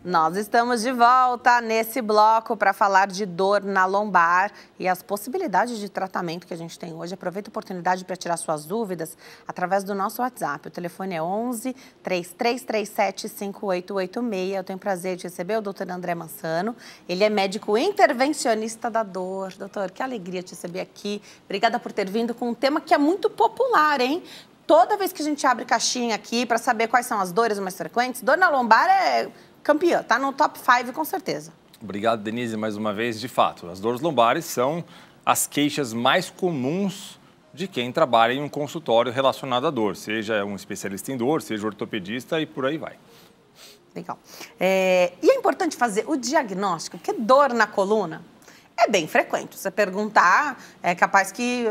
Nós estamos de volta nesse bloco para falar de dor na lombar e as possibilidades de tratamento que a gente tem hoje. Aproveita a oportunidade para tirar suas dúvidas através do nosso WhatsApp. O telefone é 11 3337 5886. Eu tenho prazer de receber o doutor André Mansano. Ele é médico intervencionista da dor. Doutor, que alegria te receber aqui. Obrigada por ter vindo com um tema que é muito popular, hein? Toda vez que a gente abre caixinha aqui para saber quais são as dores mais frequentes, dor na lombar é campeã, tá no top 5 com certeza. Obrigado, Denise, mais uma vez. De fato, as dores lombares são as queixas mais comuns de quem trabalha em um consultório relacionado à dor, seja um especialista em dor, seja ortopedista e por aí vai. Legal. E é importante fazer o diagnóstico, porque dor na coluna é bem frequente. Você perguntar, é capaz que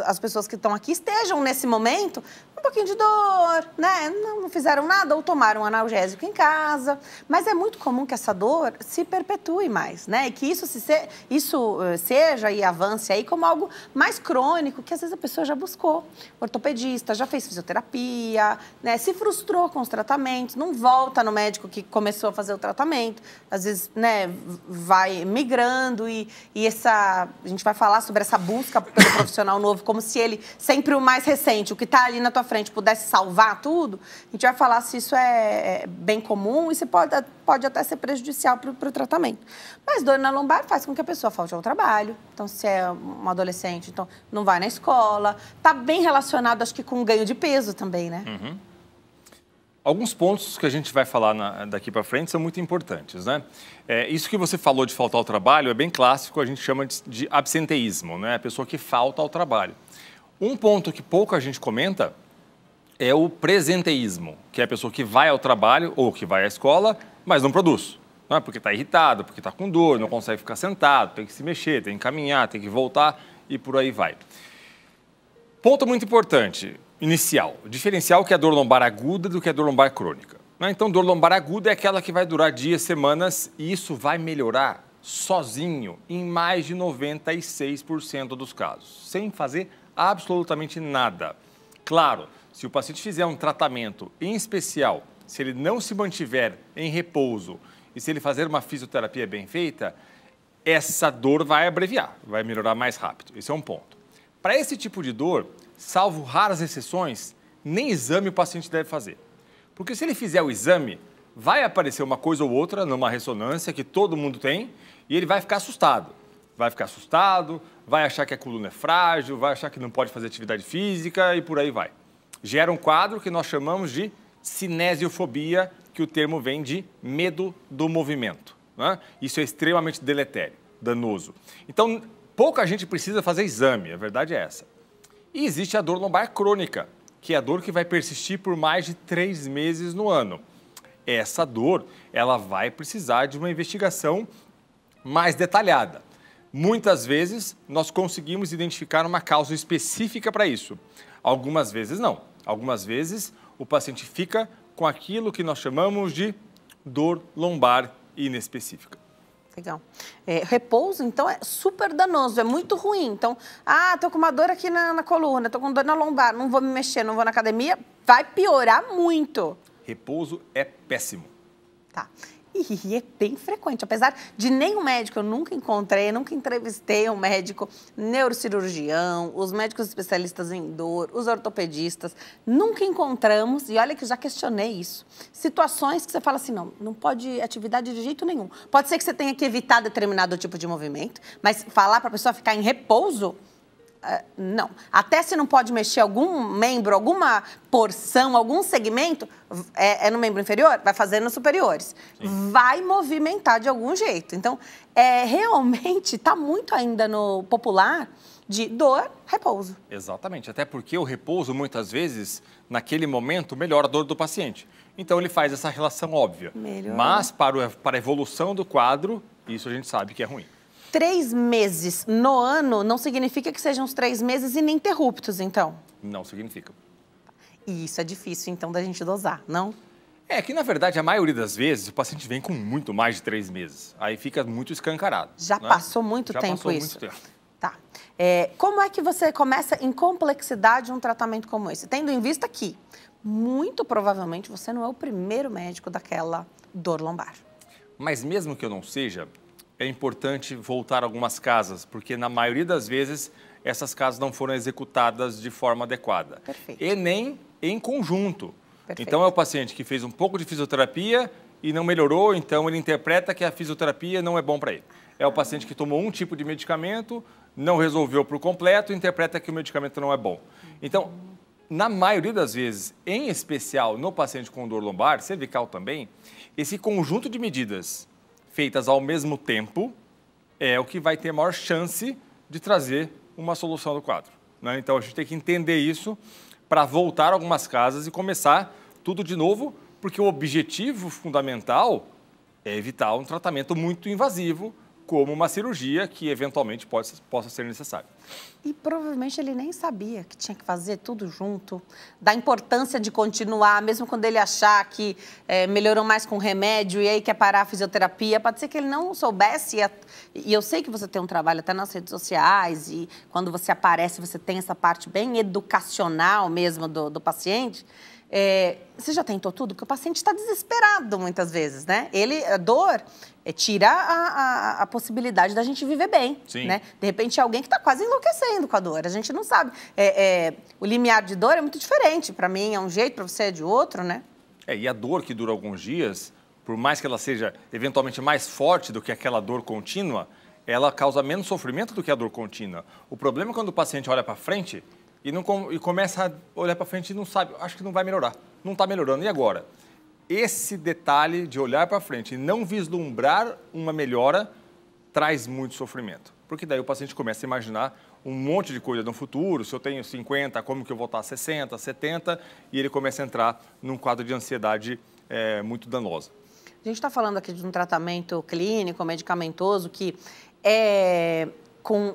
as pessoas que estão aqui estejam nesse momento um pouquinho de dor, né? Não fizeram nada ou tomaram um analgésico em casa. Mas é muito comum que essa dor se perpetue mais, né? E que isso seja e avance aí como algo mais crônico, que às vezes a pessoa já buscou ortopedista, já fez fisioterapia, né? Se frustrou com os tratamentos, não volta no médico que começou a fazer o tratamento. Às vezes, né, vai migrando e a gente vai falar sobre essa busca pelo profissional novo, como se ele, sempre o mais recente, o que está ali na tua frente, pudesse salvar tudo. A gente vai falar se isso é bem comum e se pode até ser prejudicial para o tratamento. Mas dor na lombar faz com que a pessoa falte ao trabalho. Então, se é um adolescente, então não vai na escola. Está bem relacionado, acho que, com o ganho de peso também, né? Uhum. Alguns pontos que a gente vai falar daqui para frente são muito importantes, né? Isso que você falou de faltar ao trabalho é bem clássico, a gente chama de absenteísmo, né? A pessoa que falta ao trabalho. Um ponto que pouca gente comenta é o presenteísmo, que é a pessoa que vai ao trabalho ou que vai à escola, mas não produz. Não é? Porque está irritado, porque está com dor, não consegue ficar sentado, tem que se mexer, tem que caminhar, tem que voltar e por aí vai. Ponto muito importante. Inicial, diferencial que é a dor lombar aguda do que a dor lombar crônica. Então, dor lombar aguda é aquela que vai durar dias, semanas, e isso vai melhorar sozinho em mais de 96% dos casos, sem fazer absolutamente nada. Claro, se o paciente fizer um tratamento em especial, se ele não se mantiver em repouso e se ele fazer uma fisioterapia bem feita, essa dor vai abreviar, vai melhorar mais rápido. Esse é um ponto. Para esse tipo de dor, salvo raras exceções, nem exame o paciente deve fazer. Porque se ele fizer o exame, vai aparecer uma coisa ou outra numa ressonância que todo mundo tem e ele vai ficar assustado. Vai ficar assustado, vai achar que a coluna é frágil, vai achar que não pode fazer atividade física e por aí vai. Gera um quadro que nós chamamos de cinesiofobia, que o termo vem de medo do movimento, né? Isso é extremamente deletério, danoso. Então, pouca gente precisa fazer exame, a verdade é essa. E existe a dor lombar crônica, que é a dor que vai persistir por mais de 3 meses no ano. Essa dor, ela vai precisar de uma investigação mais detalhada. Muitas vezes, nós conseguimos identificar uma causa específica para isso. Algumas vezes, não. Algumas vezes, o paciente fica com aquilo que nós chamamos de dor lombar inespecífica. Legal. Repouso, então, é super danoso, é muito ruim. Então, tô com uma dor aqui na coluna, tô com dor na lombar, não vou me mexer, não vou na academia, vai piorar muito. Repouso é péssimo. Tá. E é bem frequente, apesar de nenhum médico, eu nunca encontrei, nunca entrevistei um médico neurocirurgião, os médicos especialistas em dor, os ortopedistas, nunca encontramos, e olha que já questionei isso, situações que você fala assim, não pode atividade de jeito nenhum. Pode ser que você tenha que evitar determinado tipo de movimento, mas falar para a pessoa ficar em repouso, não. Até se não pode mexer algum membro, alguma porção, algum segmento, no membro inferior, vai fazer nos superiores. Sim. Vai movimentar de algum jeito. Então, realmente está muito ainda no popular de dor, repouso. Exatamente. Até porque o repouso, muitas vezes, naquele momento, melhora a dor do paciente. Então, ele faz essa relação óbvia. Melhor. Mas, para a evolução do quadro, isso a gente sabe que é ruim. 3 meses no ano não significa que sejam os 3 meses ininterruptos, então? Não significa. E isso é difícil, então, da gente dosar, não? É que, na verdade, a maioria das vezes, o paciente vem com muito mais de 3 meses. Aí fica muito escancarado. Já passou muito tempo isso? Já passou muito tempo. Tá. Como é que você começa em complexidade um tratamento como esse? Tendo em vista que, muito provavelmente, você não é o primeiro médico daquela dor lombar. Mas mesmo que eu não seja, é importante voltar a algumas casas, porque na maioria das vezes essas casas não foram executadas de forma adequada. Perfeito. E nem em conjunto. Perfeito. Então é o paciente que fez um pouco de fisioterapia e não melhorou, então ele interpreta que a fisioterapia não é bom para ele. É o paciente que tomou um tipo de medicamento, não resolveu por completo, interpreta que o medicamento não é bom. Então, na maioria das vezes, em especial no paciente com dor lombar, cervical também, esse conjunto de medidas feitas ao mesmo tempo é o que vai ter maior chance de trazer uma solução do quadro, né? Então, a gente tem que entender isso para voltar a algumas casas e começar tudo de novo, porque o objetivo fundamental é evitar um tratamento muito invasivo, como uma cirurgia que eventualmente possa ser necessária. E provavelmente ele nem sabia que tinha que fazer tudo junto, da importância de continuar, mesmo quando ele achar que melhorou mais com remédio e aí quer parar a fisioterapia. Pode ser que ele não soubesse, e eu sei que você tem um trabalho até nas redes sociais, e quando você aparece, você tem essa parte bem educacional mesmo do paciente. Você já tentou tudo? Porque o paciente está desesperado muitas vezes, né? A dor tira a possibilidade da gente viver bem, Sim. Né? De repente, é alguém que está quase enlouquecendo com a dor. A gente não sabe. O limiar de dor é muito diferente. Para mim é um jeito, para você é de outro, né? E a dor que dura alguns dias, por mais que ela seja eventualmente mais forte do que aquela dor contínua, ela causa menos sofrimento do que a dor contínua. O problema é quando o paciente olha para frente e começa a olhar para frente e não sabe, acho que não vai melhorar, não está melhorando, e agora? Esse detalhe de olhar para frente e não vislumbrar uma melhora traz muito sofrimento, porque daí o paciente começa a imaginar um monte de coisa no futuro, se eu tenho 50, como que eu vou estar 60, 70, e ele começa a entrar num quadro de ansiedade muito danosa. A gente está falando aqui de um tratamento clínico, medicamentoso, que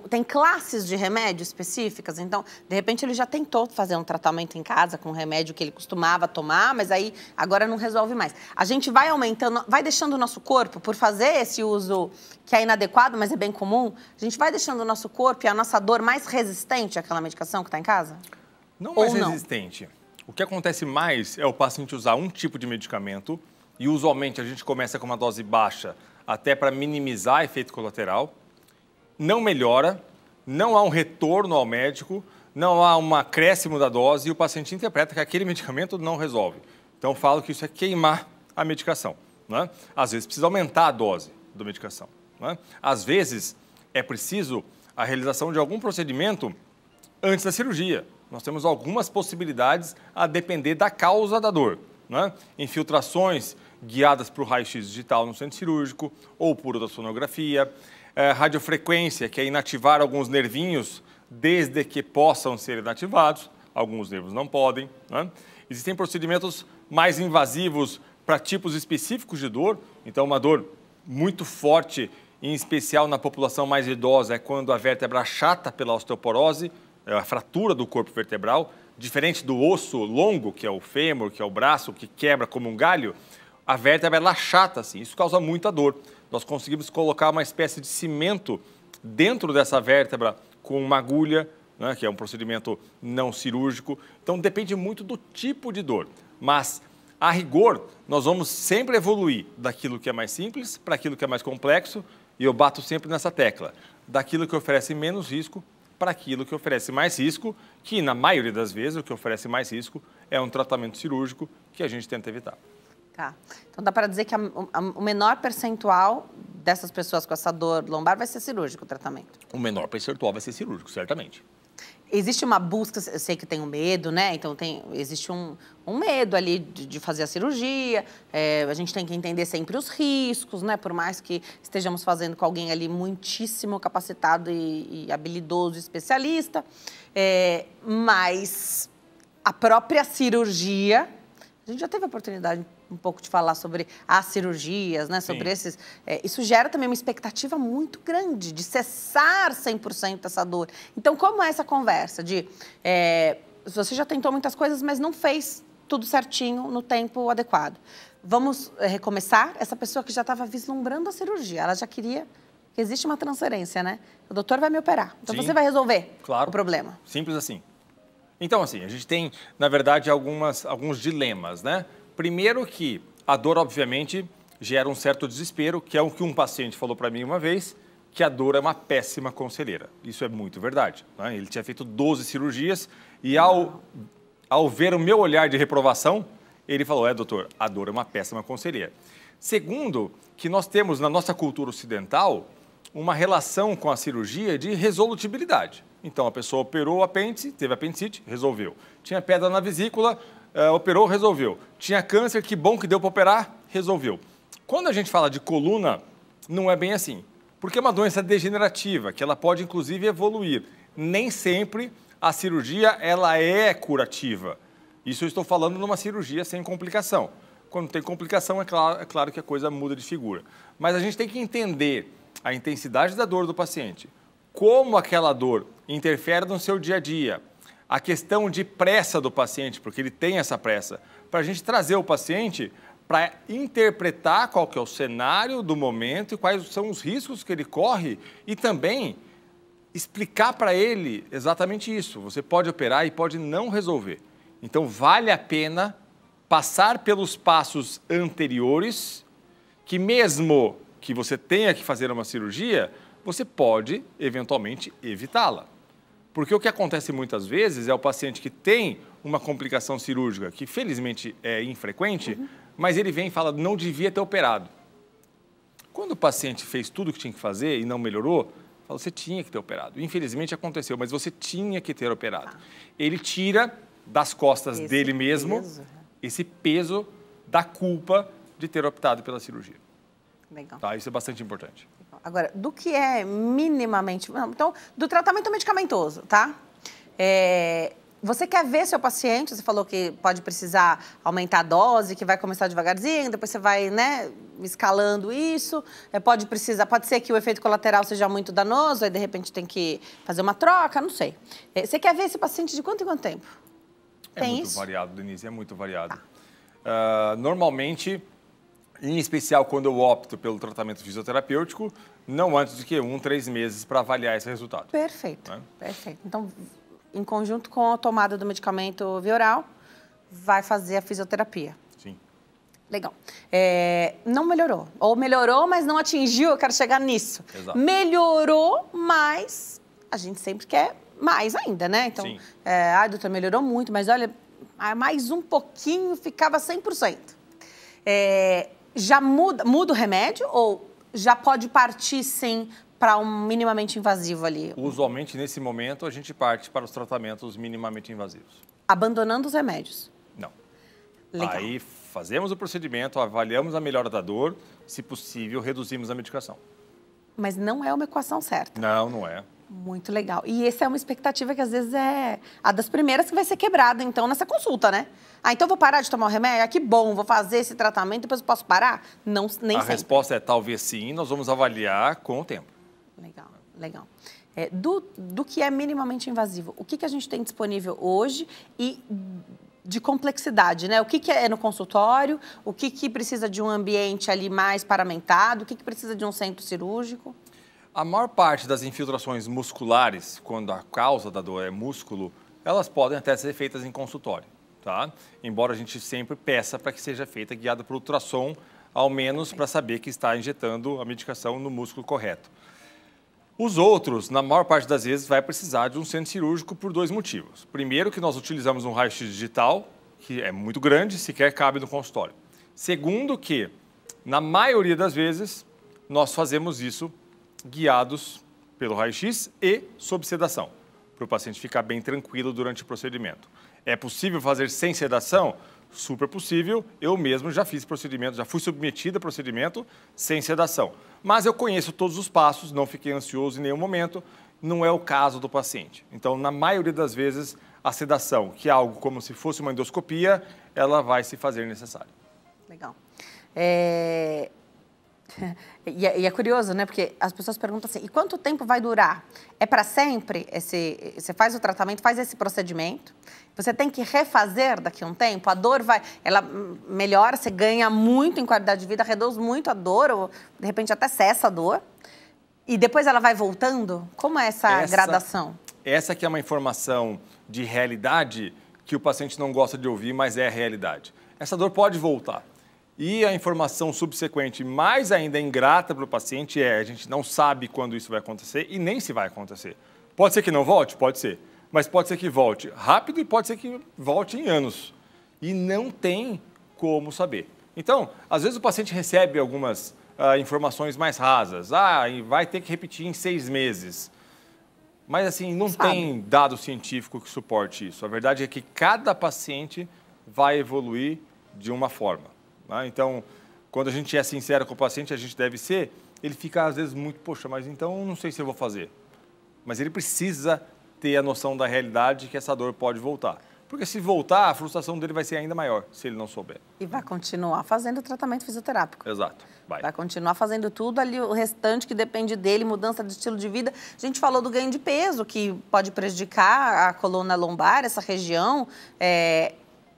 tem classes de remédio específicas, então, de repente, ele já tentou fazer um tratamento em casa com remédio que ele costumava tomar, mas aí agora não resolve mais. A gente vai aumentando, vai deixando o nosso corpo, por fazer esse uso que é inadequado, mas é bem comum, a gente vai deixando o nosso corpo e a nossa dor mais resistente àquela medicação que está em casa? Não mais resistente. O que acontece mais é o paciente usar um tipo de medicamento e, usualmente, a gente começa com uma dose baixa até para minimizar efeito colateral. Não melhora, não há um retorno ao médico, não há um acréscimo da dose e o paciente interpreta que aquele medicamento não resolve. Então, eu falo que isso é queimar a medicação, né? Às vezes, precisa aumentar a dose da medicação, né? Às vezes, é preciso a realização de algum procedimento antes da cirurgia. Nós temos algumas possibilidades a depender da causa da dor, né? Infiltrações guiadas por raio-x digital no centro cirúrgico ou por ultrassonografia. Radiofrequência, que é inativar alguns nervinhos desde que possam ser inativados. Alguns nervos não podem, né? Existem procedimentos mais invasivos para tipos específicos de dor. Então, uma dor muito forte, em especial na população mais idosa, é quando a vértebra achata pela osteoporose, a fratura do corpo vertebral. Diferente do osso longo, que é o fêmur, que é o braço, que quebra como um galho, a vértebra ela achata assim. Isso causa muita dor. Nós conseguimos colocar uma espécie de cimento dentro dessa vértebra com uma agulha, né, que é um procedimento não cirúrgico. Então, depende muito do tipo de dor. Mas, a rigor, nós vamos sempre evoluir daquilo que é mais simples para aquilo que é mais complexo, e eu bato sempre nessa tecla, daquilo que oferece menos risco para aquilo que oferece mais risco, que, na maioria das vezes, o que oferece mais risco é um tratamento cirúrgico que a gente tenta evitar. Tá. Então, dá para dizer que o menor percentual dessas pessoas com essa dor lombar vai ser cirúrgico o tratamento? O menor percentual vai ser cirúrgico, certamente. Existe uma busca, eu sei que tem um medo, né? Então, existe um medo ali de fazer a cirurgia. A gente tem que entender sempre os riscos, né? Por mais que estejamos fazendo com alguém ali muitíssimo capacitado e habilidoso, especialista. Mas a própria cirurgia, a gente já teve a oportunidade um pouco de falar sobre as cirurgias, né? Sobre esses... isso gera também uma expectativa muito grande de cessar 100% essa dor. Então, como é essa conversa de... você já tentou muitas coisas, mas não fez tudo certinho no tempo adequado. Vamos recomeçar? Essa pessoa que já estava vislumbrando a cirurgia, ela já queria... que existe uma transferência, né? O doutor vai me operar, então você vai resolver o problema. Simples assim. Então, assim, a gente tem, na verdade, alguns dilemas, né? Primeiro que a dor, obviamente, gera um certo desespero, que é o que um paciente falou para mim uma vez, que a dor é uma péssima conselheira. Isso é muito verdade, né? Ele tinha feito 12 cirurgias e ao ver o meu olhar de reprovação, ele falou, doutor, a dor é uma péssima conselheira. Segundo, que nós temos na nossa cultura ocidental uma relação com a cirurgia de resolutibilidade. Então, a pessoa operou o apêndice, teve apendicite, resolveu. Tinha pedra na vesícula, operou, resolveu. Tinha câncer, que bom que deu para operar, resolveu. Quando a gente fala de coluna, não é bem assim. Porque é uma doença degenerativa, que ela pode, inclusive, evoluir. Nem sempre a cirurgia ela é curativa. Isso eu estou falando numa cirurgia sem complicação. Quando tem complicação, é claro que a coisa muda de figura. Mas a gente tem que entender a intensidade da dor do paciente, como aquela dor interfere no seu dia a dia, a questão de pressa do paciente, porque ele tem essa pressa, para a gente trazer o paciente para interpretar qual que é o cenário do momento e quais são os riscos que ele corre e também explicar para ele exatamente isso. Você pode operar e pode não resolver. Então, vale a pena passar pelos passos anteriores, que mesmo que você tenha que fazer uma cirurgia, você pode, eventualmente, evitá-la. Porque o que acontece muitas vezes é o paciente que tem uma complicação cirúrgica, que felizmente é infrequente, mas ele vem e fala, não devia ter operado. Quando o paciente fez tudo o que tinha que fazer e não melhorou, fala, você tinha que ter operado. Infelizmente aconteceu, mas você tinha que ter operado. Ele tira das costas dele mesmo esse peso da culpa de ter optado pela cirurgia. Legal. Tá, isso é bastante importante. Agora, do que é minimamente... Então, do tratamento medicamentoso, tá? Você quer ver seu paciente, você falou que pode precisar aumentar a dose, que vai começar devagarzinho, depois você vai, né, escalando isso. Pode ser que o efeito colateral seja muito danoso, aí de repente tem que fazer uma troca, não sei. Você quer ver esse paciente de quanto em quanto tempo? Tem muito variado, Denise, é muito variado. Normalmente, em especial quando eu opto pelo tratamento fisioterapêutico, não antes de que 3 meses para avaliar esse resultado. Perfeito, perfeito. Então, em conjunto com a tomada do medicamento via oral, vai fazer a fisioterapia. Sim. Legal. Não melhorou. Ou melhorou, mas não atingiu, eu quero chegar nisso. Exato. Melhorou, mas a gente sempre quer mais ainda, né? Então, sim. Doutor, melhorou muito, mas olha, mais um pouquinho ficava 100%. Já muda o remédio ou já pode partir, sim, para um minimamente invasivo ali? Usualmente, nesse momento, a gente parte para os tratamentos minimamente invasivos. Abandonando os remédios? Não. Legal. Aí fazemos o procedimento, avaliamos a melhora da dor, se possível, reduzimos a medicação. Mas não é uma equação certa. Não, não é. Muito legal. E essa é uma expectativa que às vezes é a das primeiras que vai ser quebrada, então, nessa consulta, né? Então eu vou parar de tomar o remédio? Que bom, vou fazer esse tratamento, depois eu posso parar? Não, nem sempre. A resposta é talvez sim, nós vamos avaliar com o tempo. Legal, legal. Do que é minimamente invasivo, o que a gente tem disponível hoje e de complexidade, né? O que é no consultório, o que precisa de um ambiente ali mais paramentado, o que precisa de um centro cirúrgico? A maior parte das infiltrações musculares, quando a causa da dor é músculo, elas podem até ser feitas em consultório, tá? Embora a gente sempre peça para que seja feita guiada por ultrassom, ao menos para saber que está injetando a medicação no músculo correto. Os outros, na maior parte das vezes, vai precisar de um centro cirúrgico por 2 motivos. Primeiro, que nós utilizamos um raio-x digital, que é muito grande, sequer cabe no consultório. Segundo, que, na maioria das vezes, nós fazemos isso guiados pelo raio-x e sob sedação, para o paciente ficar bem tranquilo durante o procedimento. É possível fazer sem sedação? Super possível. Eu mesmo já fiz procedimento, já fui submetido a procedimento sem sedação. Mas eu conheço todos os passos, não fiquei ansioso em nenhum momento, não é o caso do paciente. Então, na maioria das vezes, a sedação, que é algo como se fosse uma endoscopia, ela vai se fazer necessária. Legal. E é curioso, né? Porque as pessoas perguntam assim, e quanto tempo vai durar? É para sempre? Você faz o tratamento, faz esse procedimento, você tem que refazer daqui a um tempo, a dor ela melhora, você ganha muito em qualidade de vida, reduz muito a dor, ou de repente até cessa a dor, e depois ela vai voltando? Como é essa gradação? Essa que é uma informação de realidade que o paciente não gosta de ouvir, mas é a realidade. Essa dor pode voltar. E a informação subsequente, mais ainda ingrata para o paciente, a gente não sabe quando isso vai acontecer e nem se vai acontecer. Pode ser que não volte? Pode ser. Mas pode ser que volte rápido e pode ser que volte em anos. E não tem como saber. Então, às vezes o paciente recebe algumas informações mais rasas. Vai ter que repetir em 6 meses. Mas assim, não tem dado científico que suporte isso. A verdade é que cada paciente vai evoluir de uma forma. Então, quando a gente é sincero com o paciente, a gente deve ser, ele fica às vezes muito, poxa, mas então não sei se eu vou fazer. Mas ele precisa ter a noção da realidade que essa dor pode voltar. Porque se voltar, a frustração dele vai ser ainda maior, se ele não souber. E vai continuar fazendo o tratamento fisioterápico. Exato. Vai continuar fazendo tudo ali, o restante que depende dele, mudança de estilo de vida. A gente falou do ganho de peso, que pode prejudicar a coluna lombar, essa região.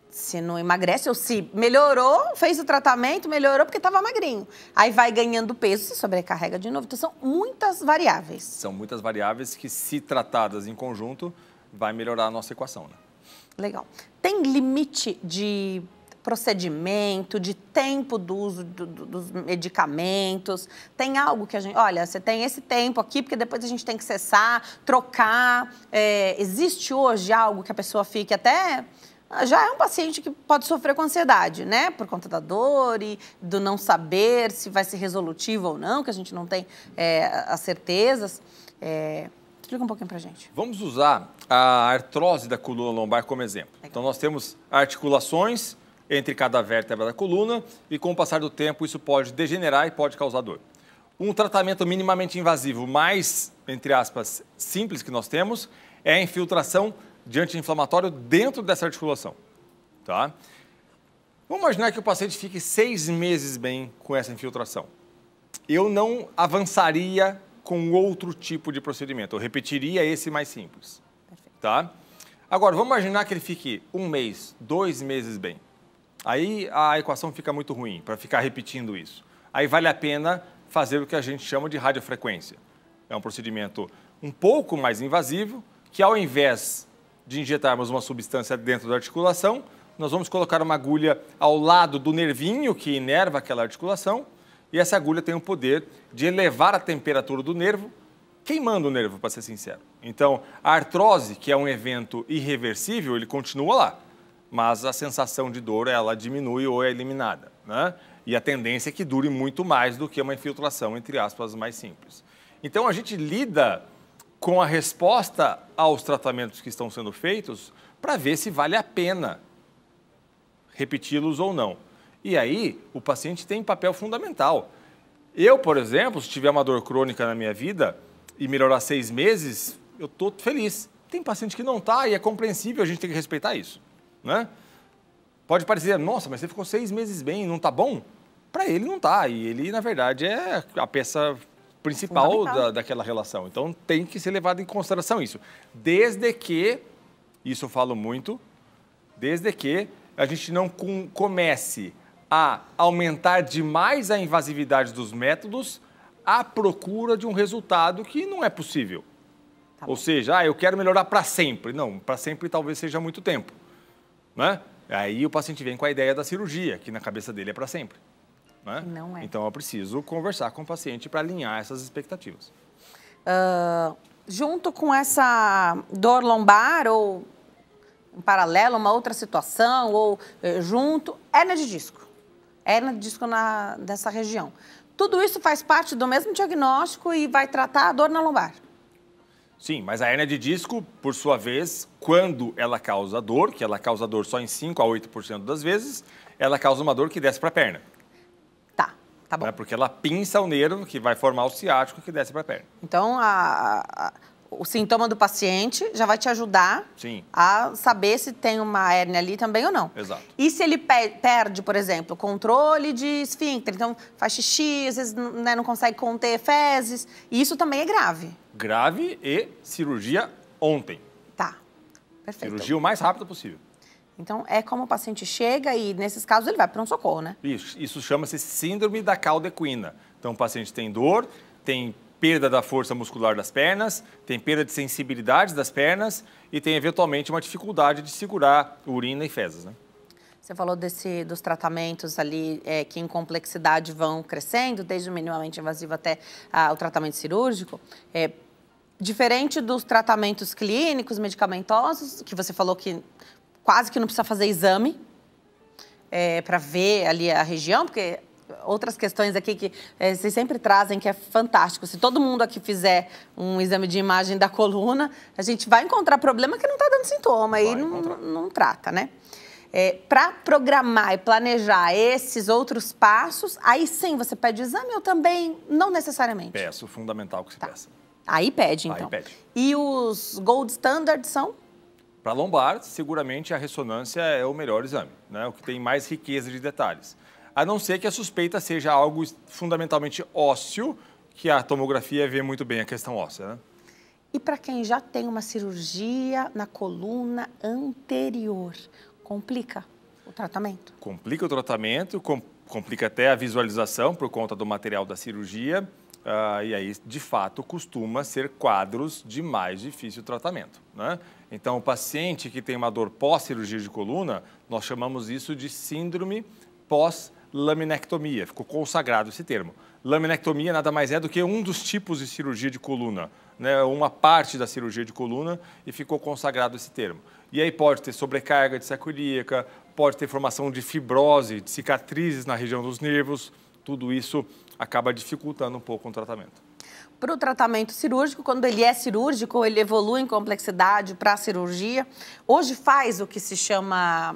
Se não emagrece ou se melhorou, fez o tratamento, melhorou porque estava magrinho. Aí vai ganhando peso, se sobrecarrega de novo. Então, são muitas variáveis. São muitas variáveis que, se tratadas em conjunto, vai melhorar a nossa equação, né? Legal. Tem limite de procedimento, de tempo do uso dos medicamentos? Tem algo que a gente... Olha, você tem esse tempo aqui, porque depois a gente tem que cessar, trocar. Existe hoje algo que a pessoa fique até... Já é um paciente que pode sofrer com ansiedade, né? Por conta da dor e do não saber se vai ser resolutivo ou não, que a gente não tem as certezas. Explica um pouquinho pra gente. Vamos usar a artrose da coluna lombar como exemplo. Legal. Então, nós temos articulações entre cada vértebra da coluna e, com o passar do tempo, isso pode degenerar e pode causar dor. Um tratamento minimamente invasivo mais, entre aspas, simples que nós temos é a infiltração de anti-inflamatório dentro dessa articulação, tá? Vamos imaginar que o paciente fique 6 meses bem com essa infiltração. Eu não avançaria com outro tipo de procedimento, eu repetiria esse mais simples, tá? Agora, vamos imaginar que ele fique 1 mês, 2 meses bem. Aí a equação fica muito ruim para ficar repetindo isso. Aí vale a pena fazer o que a gente chama de radiofrequência. É um procedimento um pouco mais invasivo, que ao invés de injetarmos uma substância dentro da articulação, nós vamos colocar uma agulha ao lado do nervinho que inerva aquela articulação, e essa agulha tem o poder de elevar a temperatura do nervo, queimando o nervo, para ser sincero. Então, a artrose, que é um evento irreversível, ele continua lá, mas a sensação de dor, ela diminui ou é eliminada, né? E a tendência é que dure muito mais do que uma infiltração, entre aspas, mais simples. Então, a gente lida com a resposta aos tratamentos que estão sendo feitos para ver se vale a pena repeti-los ou não. E aí, o paciente tem papel fundamental. Eu, por exemplo, se tiver uma dor crônica na minha vida e melhorar 6 meses, eu estou feliz. Tem paciente que não está e é compreensível, a gente tem que respeitar isso, né? Pode parecer, nossa, mas você ficou 6 meses bem, não está bom? Para ele não está, e ele, na verdade, é a peça principal daquela relação. Então, tem que ser levado em consideração isso. Desde que, isso eu falo muito, desde que a gente não comece a aumentar demais a invasividade dos métodos à procura de um resultado que não é possível. Ou seja, eu quero melhorar para sempre. Não, para sempre talvez seja muito tempo, né? Aí o paciente vem com a ideia da cirurgia, que na cabeça dele é para sempre. Né? Não é. Então, eu preciso conversar com o paciente para alinhar essas expectativas. Junto com essa dor lombar ou em paralelo, uma outra situação, ou junto, hérnia de disco. Hérnia de disco dessa região. Tudo isso faz parte do mesmo diagnóstico e vai tratar a dor na lombar. Sim, mas a hérnia de disco, por sua vez, quando ela causa dor, que ela causa dor só em 5 a 8% das vezes, ela causa uma dor que desce para a perna. Tá bom. Porque ela pinça o nervo que vai formar o ciático que desce para a perna. Então, o sintoma do paciente já vai te ajudar a saber se tem uma hérnia ali também ou não. Exato. E se ele perde, por exemplo, o controle de esfíncter, então faz xixi, às vezes não consegue conter fezes, isso também é grave. Grave e cirurgia ontem. Tá, perfeito. Cirurgia o mais rápido possível. Então, é como o paciente chega e, nesses casos, ele vai para um socorro, né? Isso chama-se síndrome da cauda equina. Então, o paciente tem dor, tem perda da força muscular das pernas, tem perda de sensibilidade das pernas e tem, eventualmente, uma dificuldade de segurar urina e fezes, né? Você falou dos tratamentos ali que em complexidade vão crescendo, desde o minimamente invasivo até o tratamento cirúrgico. Diferente dos tratamentos clínicos, medicamentosos, que você falou que quase que não precisa fazer exame para ver ali a região, porque outras questões aqui que vocês sempre trazem que é fantástico. Se todo mundo aqui fizer um exame de imagem da coluna, a gente vai encontrar problema que não está dando sintoma e não trata, né? Para programar e planejar esses outros passos, aí sim você pede o exame ou também não necessariamente? Peço, fundamental que se peça. Aí pede, então. Aí pede. E os gold standard são? Para lombar, seguramente a ressonância é o melhor exame, né? O que tem mais riqueza de detalhes. A não ser que a suspeita seja algo fundamentalmente ósseo, que a tomografia vê muito bem a questão óssea, né? E para quem já tem uma cirurgia na coluna anterior, complica o tratamento? Complica o tratamento, complica até a visualização por conta do material da cirurgia. E aí, de fato, costuma ser quadros de mais difícil tratamento, né? Então, o paciente que tem uma dor pós-cirurgia de coluna, nós chamamos isso de síndrome pós-laminectomia. Ficou consagrado esse termo. Laminectomia nada mais é do que um dos tipos de cirurgia de coluna, né? Uma parte da cirurgia de coluna, e ficou consagrado esse termo. E aí pode ter sobrecarga de sacroiliaca, pode ter formação de fibrose, de cicatrizes na região dos nervos. Tudo isso acaba dificultando um pouco o tratamento. Para o tratamento cirúrgico, quando ele é cirúrgico, ele evolui em complexidade para a cirurgia. Hoje faz o que se chama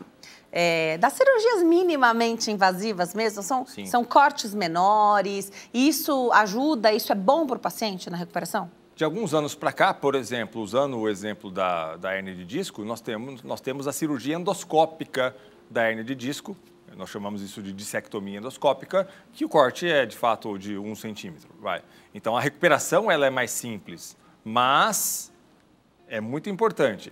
das cirurgias minimamente invasivas mesmo, são cortes menores. Isso ajuda, isso é bom para o paciente na recuperação? De alguns anos para cá, por exemplo, usando o exemplo da hérnia de disco, nós temos a cirurgia endoscópica da hérnia de disco. Nós chamamos isso de dissectomia endoscópica, que o corte é, de fato, de 1 centímetro. Então, a recuperação ela é mais simples, mas é muito importante.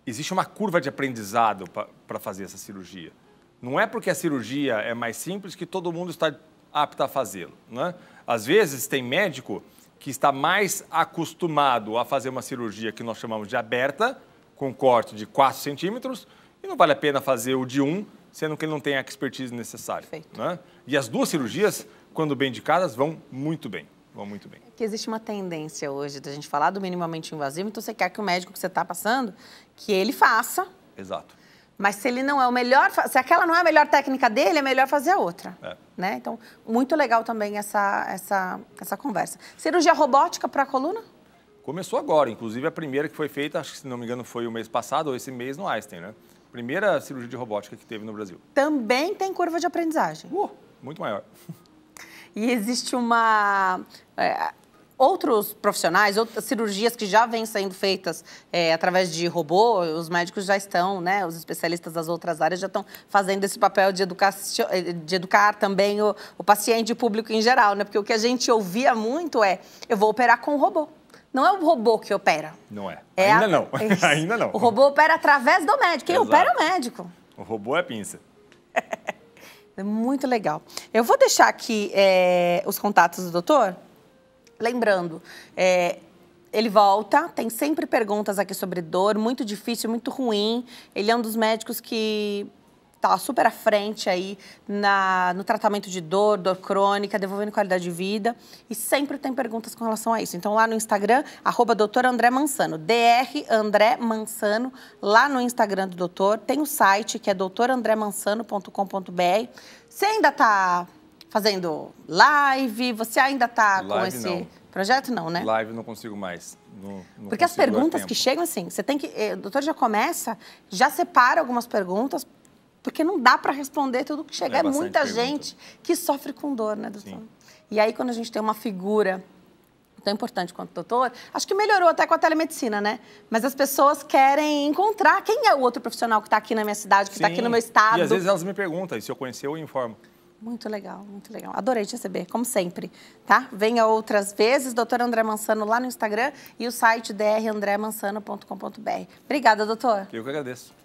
Existe uma curva de aprendizado para fazer essa cirurgia. Não é porque a cirurgia é mais simples que todo mundo está apto a fazê-lo, né? Às vezes, tem médico que está mais acostumado a fazer uma cirurgia que nós chamamos de aberta, com corte de 4 centímetros, e não vale a pena fazer o de 1, sendo que ele não tem a expertise necessária. Né? E as duas cirurgias, quando bem indicadas, vão muito bem. Vão muito bem. Que existe uma tendência hoje da gente falar do minimamente invasivo, então você quer que o médico que você está passando, que ele faça. Exato. Mas se ele não é o melhor, se aquela não é a melhor técnica dele, é melhor fazer a outra. Né? Então, muito legal também essa conversa. Cirurgia robótica para a coluna? Começou agora, inclusive a primeira que foi feita, acho que se não me engano foi o mês passado ou esse mês no Einstein, né? Primeira cirurgia de robótica que teve no Brasil. Também tem curva de aprendizagem. Muito maior. E existe outros profissionais, outras cirurgias que já vêm sendo feitas através de robô, os médicos já estão, né? Os especialistas das outras áreas já estão fazendo esse papel de educar também o paciente e o público em geral, né? Porque o que a gente ouvia muito eu vou operar com o robô. Não é o robô que opera. Não é. Ainda não. Ainda não. O robô opera através do médico. Quem opera é o médico. O robô é a pinça. É muito legal. Eu vou deixar aqui os contatos do doutor. Lembrando, ele volta, tem sempre perguntas aqui sobre dor, muito difícil, muito ruim. Ele é um dos médicos que está super à frente aí no tratamento de dor crônica, devolvendo qualidade de vida. E sempre tem perguntas com relação a isso. Então, lá no Instagram, @Dr. André Mansano, Dr. André Mansano, lá no Instagram do doutor. Tem o site, que é drandremansano.com.br. Você ainda está fazendo live? Você ainda está com esse projeto? Não, né? Live não consigo mais. Não porque as perguntas que chegam, assim, você tem que... O doutor já começa, já separa algumas perguntas, porque não dá para responder tudo que chega. É muita gente que sofre com dor, né, doutor? Sim. E aí, quando a gente tem uma figura tão importante quanto o doutor, acho que melhorou até com a telemedicina, né? Mas as pessoas querem encontrar quem é o outro profissional que está aqui na minha cidade, que está aqui no meu estado. E às vezes elas me perguntam, e se eu conhecer, eu informo. Muito legal, muito legal. Adorei te receber, como sempre, tá? Venha outras vezes, Dr. André Mansano lá no Instagram e o site drandremansano.com.br. Obrigada, doutor. Eu que agradeço.